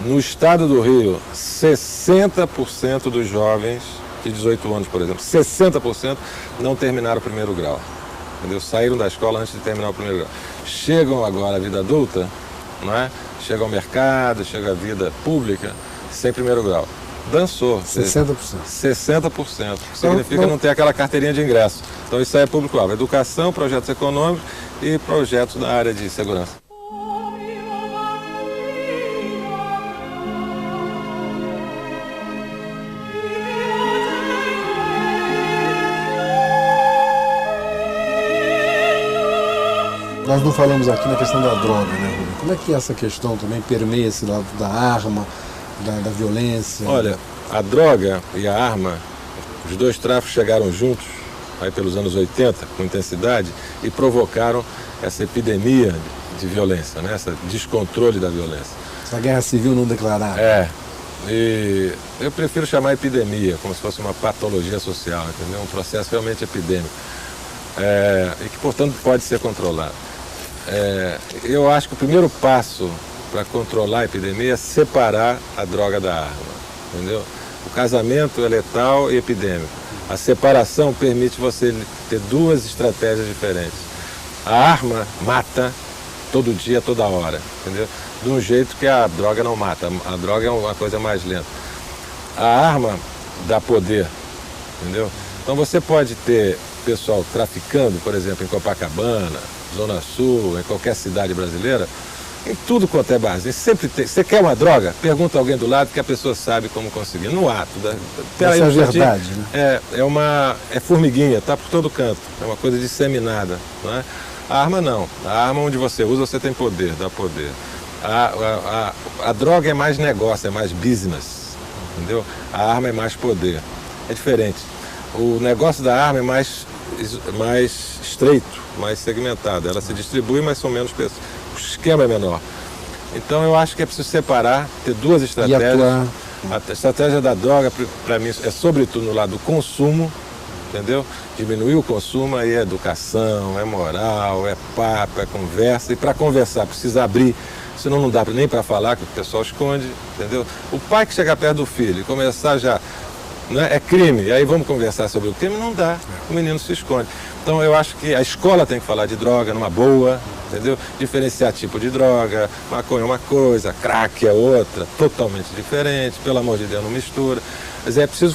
No estado do Rio, 60% dos jovens de 18 anos, por exemplo, 60% não terminaram o primeiro grau. Entendeu? Saíram da escola antes de terminar o primeiro grau. Chegam agora à vida adulta, não é? Chegam ao mercado, chegam à vida pública, sem primeiro grau. Dançou. 60%. 60%. Significa não ter aquela carteirinha de ingresso. Então isso aí é público-alvo. Educação, projetos econômicos e projetos da área de segurança. Nós não falamos aqui na questão da droga, né, Rubem? Como é que essa questão também permeia esse lado da arma, da violência? Olha, a droga e a arma, os dois tráficos chegaram juntos, aí pelos anos 80, com intensidade, e provocaram essa epidemia de violência, né? Esse descontrole da violência. Essa guerra civil não declarada. É, e eu prefiro chamar epidemia, como se fosse uma patologia social, entendeu? Um processo realmente epidêmico, e que, portanto, pode ser controlado. Eu acho que o primeiro passo para controlar a epidemia é separar a droga da arma, entendeu? O casamento é letal e epidêmico. A separação permite você ter duas estratégias diferentes. A arma mata todo dia, toda hora, entendeu? De um jeito que a droga não mata. A droga é uma coisa mais lenta. A arma dá poder, entendeu? Então você pode ter pessoal traficando, por exemplo, em Copacabana, Zona Sul, em qualquer cidade brasileira, em tudo quanto é base. Sempre tem. Você quer uma droga? Pergunta a alguém do lado que a pessoa sabe como conseguir. No ato. Essa é a verdade, né? É formiguinha, está por todo canto. É uma coisa disseminada. Não é? A arma não. A arma onde você usa, você tem poder, dá poder. A droga é mais negócio, é mais business. Entendeu? A arma é mais poder. É diferente. O negócio da arma é mais estreito, mais segmentado. Ela se distribui, mas são menos pessoas. O esquema é menor. Então eu acho que é preciso separar, ter duas estratégias. A estratégia da droga, para mim, é sobretudo no lado do consumo, entendeu? Diminuir o consumo, aí é educação, é moral, é papo, é conversa. E para conversar precisa abrir, senão não dá nem para falar, que o pessoal esconde, entendeu? O pai que chega perto do filho e começar já, né, é crime, e aí vamos conversar sobre o crime, não dá, o menino se esconde. Então eu acho que a escola tem que falar de droga numa boa, entendeu? Diferenciar tipo de droga, maconha é uma coisa, crack é outra, totalmente diferente, pelo amor de Deus, não mistura. Mas é preciso,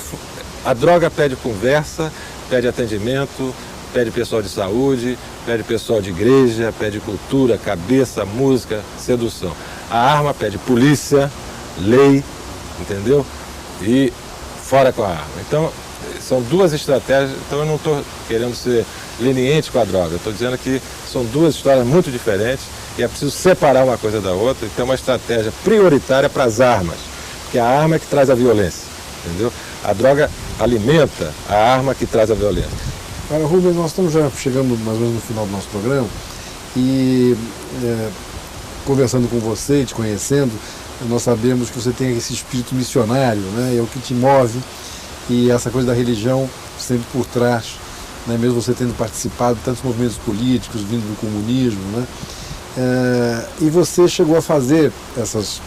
a droga pede conversa, pede atendimento, pede pessoal de saúde, pede pessoal de igreja, pede cultura, cabeça, música, sedução. A arma pede polícia, lei, entendeu? E fora com a arma. Então, são duas estratégias, então eu não estou querendo ser leniente com a droga, eu estou dizendo que são duas histórias muito diferentes e é preciso separar uma coisa da outra e ter uma estratégia prioritária para as armas, porque a arma é que traz a violência, entendeu? A droga alimenta a arma que traz a violência. Agora, Rubens, nós estamos já chegando mais ou menos no final do nosso programa e conversando com você, te conhecendo, nós sabemos que você tem esse espírito missionário, né? É o que te move, e essa coisa da religião sempre por trás, né? Mesmo você tendo participado de tantos movimentos políticos, vindo do comunismo, né? E você chegou a fazer essas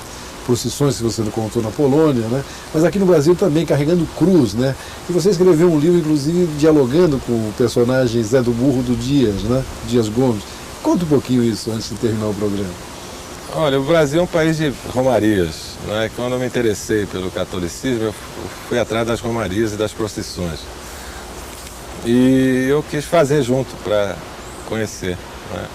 procissões que você contou na Polônia, né? Mas aqui no Brasil também, carregando cruz, né? E você escreveu um livro, inclusive, dialogando com o personagem Zé do Burro do Dias, né? Dias Gomes. Conta um pouquinho isso antes de terminar o programa. Olha, o Brasil é um país de romarias, né? Quando eu me interessei pelo catolicismo, eu fui atrás das romarias e das procissões. E eu quis fazer junto para conhecer, né?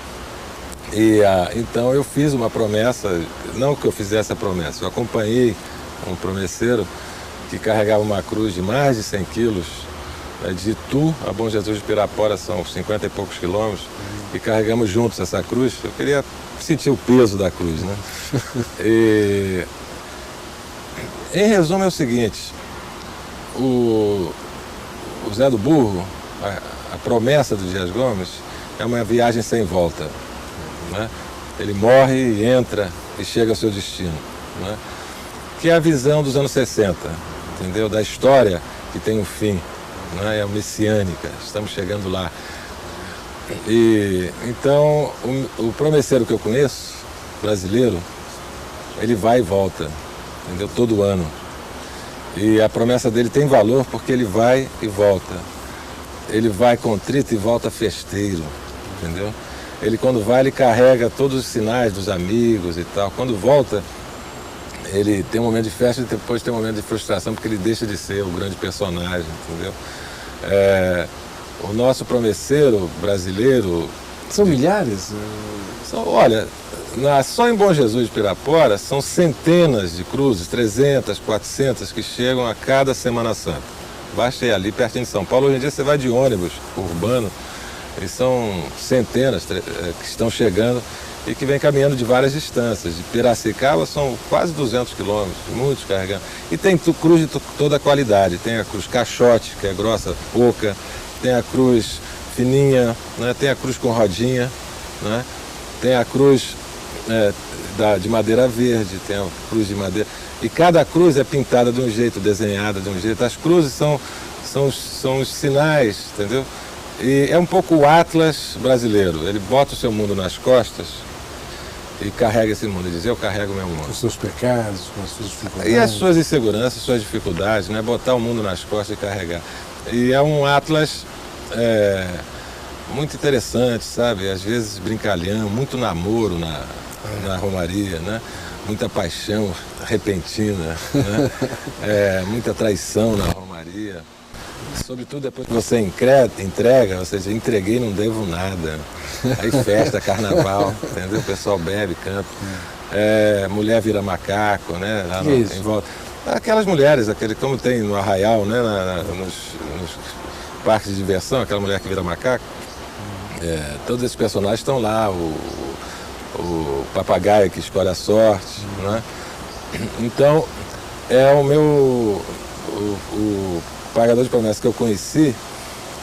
Então eu fiz uma promessa, não que eu fizesse a promessa, eu acompanhei um promesseiro que carregava uma cruz de mais de 100 quilos, né, de Itu a Bom Jesus de Pirapora, são 50 e poucos quilômetros, e carregamos juntos essa cruz. Eu queria sentir o peso da cruz, né? Em resumo é o seguinte, o Zé do Burro, a promessa do Dias Gomes é uma viagem sem volta, né? Ele morre e entra e chega ao seu destino, né? Que é a visão dos anos 60, entendeu? Da história que tem um fim, né? É messiânica, estamos chegando lá. E então o promesseiro que eu conheço, brasileiro, ele vai e volta, entendeu? Todo ano. E a promessa dele tem valor porque ele vai e volta. Ele vai contrito e volta festeiro, entendeu? Ele quando vai, ele carrega todos os sinais dos amigos e tal. Quando volta, ele tem um momento de festa e depois tem um momento de frustração porque ele deixa de ser o grande personagem, entendeu? O nosso promesseiro brasileiro... São milhares? Olha, só em Bom Jesus de Pirapora são centenas de cruzes, 300, 400, que chegam a cada Semana Santa. Basta ir ali pertinho de São Paulo. Hoje em dia você vai de ônibus urbano, e são centenas que estão chegando e que vêm caminhando de várias distâncias. De Piracicaba são quase 200 quilômetros, muitos carregando. E tem cruz de toda qualidade. Tem a cruz caixote, que é grossa, oca. Tem a cruz fininha, né? Tem a cruz com rodinha, né? Tem a cruz de madeira verde, tem a cruz de madeira. E cada cruz é pintada de um jeito, desenhada de um jeito. As cruzes são os sinais, entendeu? E é um pouco o Atlas brasileiro. Ele bota o seu mundo nas costas e carrega esse mundo. Ele diz, eu carrego o meu mundo. Com os seus pecados, com as suas dificuldades. E as suas inseguranças, suas dificuldades, né? Botar o mundo nas costas e carregar. E é um Atlas muito interessante, sabe? Às vezes brincalhão, muito namoro na Romaria, né? Muita paixão repentina, né? Muita traição na Romaria. Sobretudo depois que você entrega, você diz, entreguei, não devo nada. Aí festa, carnaval, entendeu? O pessoal bebe, canta. Mulher vira macaco, né? Lá em volta. Aquelas mulheres, como tem no Arraial, né? Nos parques de diversão, aquela mulher que vira macaco. Todos esses personagens estão lá. O papagaio que escolhe a sorte, né? Então, o pagador de promessas que eu conheci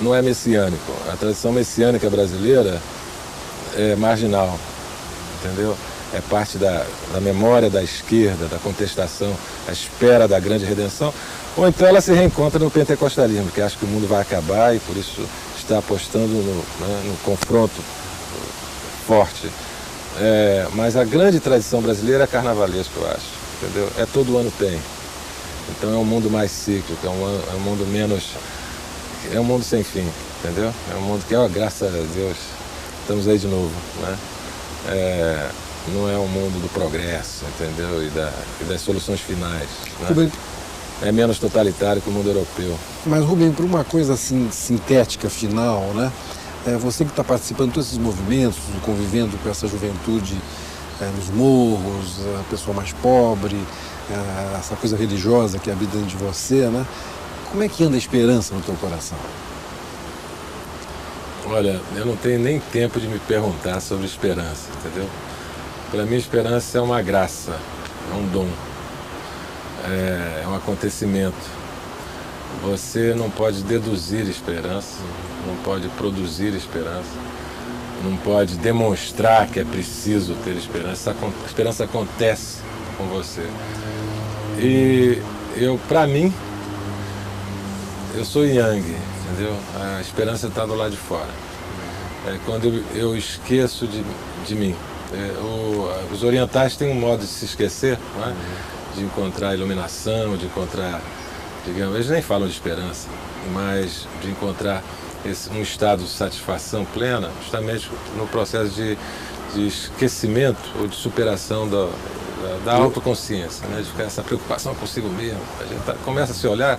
não é messiânico. A tradição messiânica brasileira é marginal, entendeu? É parte da memória da esquerda, da contestação, à espera da grande redenção. Ou então ela se reencontra no pentecostalismo, que acha que o mundo vai acabar e por isso está apostando no confronto forte. Mas a grande tradição brasileira é carnavalesca, eu acho, entendeu? Todo ano tem. Então é um mundo mais cíclico, é um mundo menos... É um mundo sem fim, entendeu? É um mundo que, graças a Deus, estamos aí de novo, né? Não é um mundo do progresso, entendeu? E das soluções finais, né? Rubem, é menos totalitário que o mundo europeu. Mas, Rubem, para uma coisa assim, sintética, final, né? Você que está participando de todos esses movimentos, convivendo com essa juventude nos morros, a pessoa mais pobre, essa coisa religiosa que habita dentro de você, né? Como é que anda a esperança no teu coração? Olha, eu não tenho nem tempo de me perguntar sobre esperança, entendeu? Para mim, esperança é uma graça, é um dom, é um acontecimento. Você não pode deduzir esperança, não pode produzir esperança, não pode demonstrar que é preciso ter esperança. A esperança acontece com você. E para mim, eu sou yang, entendeu? A esperança está do lado de fora. Quando eu esqueço de mim. Os orientais têm um modo de se esquecer, não é? De encontrar iluminação, de encontrar, digamos, eles nem falam de esperança, mas de encontrar um estado de satisfação plena, justamente no processo de esquecimento ou de superação da autoconsciência, né? De ficar essa preocupação consigo mesmo. A gente começa a se olhar.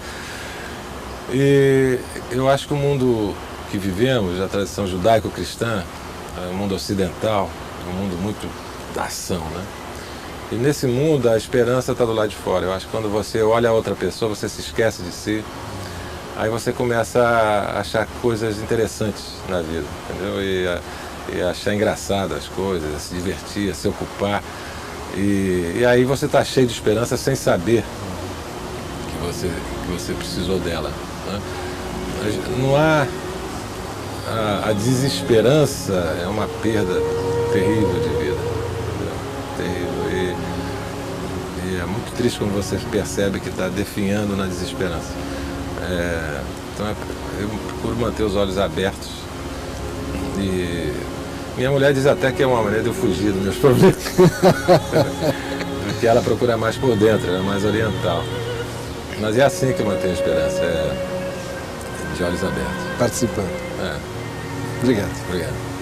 E eu acho que o mundo que vivemos, a tradição judaico-cristã, o mundo ocidental, um mundo muito da ação, né? E nesse mundo a esperança está do lado de fora. Eu acho que quando você olha a outra pessoa, você se esquece de si, aí você começa a achar coisas interessantes na vida, entendeu? E achar engraçadas as coisas, a se divertir, a se ocupar. E aí você está cheio de esperança sem saber que você precisou dela, né? Não há... A desesperança é uma perda terrível de vida, entendeu? Terrível. E é muito triste quando você percebe que está definhando na desesperança. Então eu procuro manter os olhos abertos E minha mulher diz até que é uma maneira de eu fugir dos meus problemas. Porque ela procura mais por dentro, ela é mais oriental. Mas é assim que eu mantenho a esperança, é de olhos abertos. Participando. É. Obrigado. Obrigado.